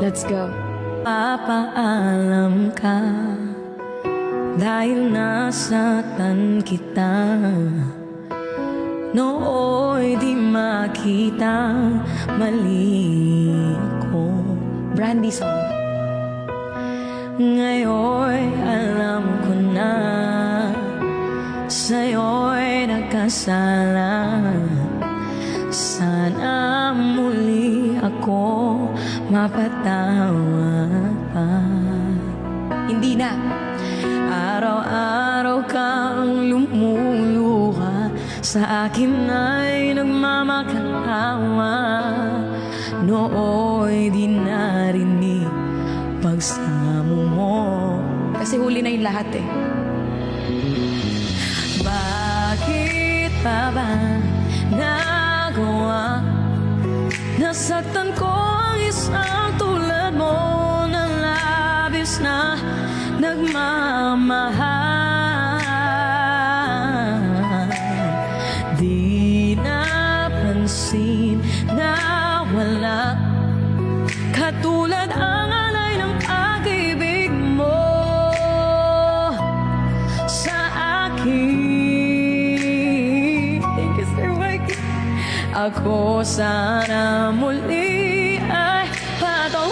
Let's go. Papaalam ka dahil nasaktan kita. Nooy di makita mali ko. Brandy song. Ngayon alam ko na sa'yo'y nagkasala. Sana muli ako mapatawad pa. Hindi na. Araw-araw kang lumuluha, sa akin ay nagmamakaawa. Nooy di narinig pagsamo mo. Kasi huli na yung lahat eh. Bakit pa ba nagawa? Nasaktan ko ang isang tulad mo na labis na nagmamahal. Di napansin na wala katulad ang alay ng pag-ibig mo sa akin. Thank you, Sir Mike. Ako sana muli ay patawarin.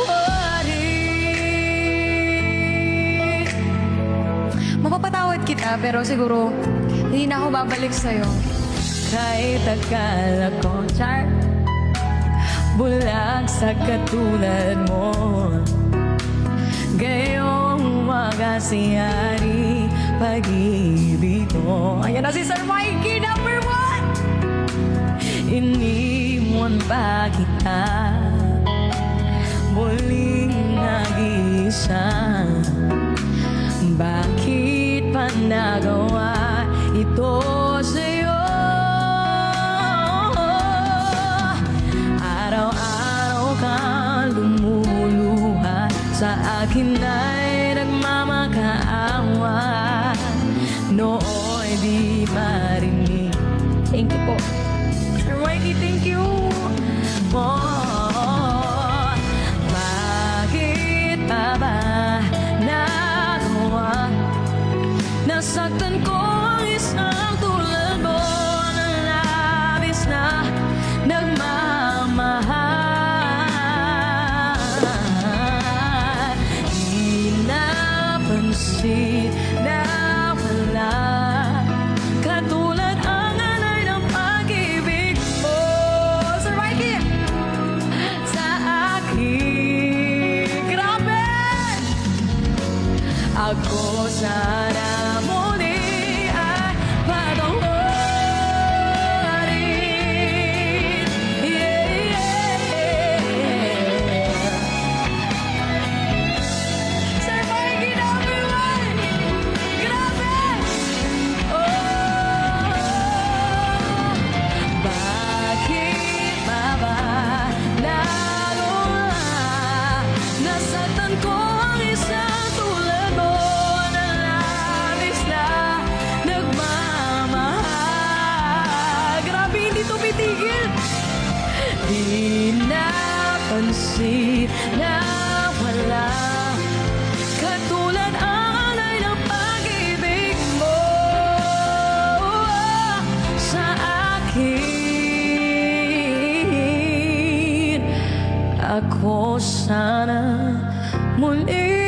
Mapapatawad kita, pero siguro hindi na ako babalik sa'yo. Kahit akala ko, char, bulag sa katulad mo. Gayong magasiyari pag-ibig mo. Ayan na si Sir Mikey, number 1! Iniwan ba kita? Muling nag-iisa. Bakit pa nagawa ito sa'yo? Araw-araw ka lumuluha, sa akin ay nagmamakaawa. Nooy di marinig. Thank you po. Sir Mikey, thank you. Bakit pa ba nagawa? Nasaktan ko ang isang tulad mo na labis na nagmamahal. Di napansin na wala katulad ang alay ng pag-ibig mo sa akin. Grabe! Ako sana muli ay patawarin. Yeah, yeah. Sir Mikey, number 1! Grabe! Oh, bakit ba nagawa? Nasaktan ko ang isang tulad mo na labis na nagmamahal. Grabe, hindi tumitigil. Di napansin na wala katulad ang alay ng pag-ibig mo sa akin. Ako sana muli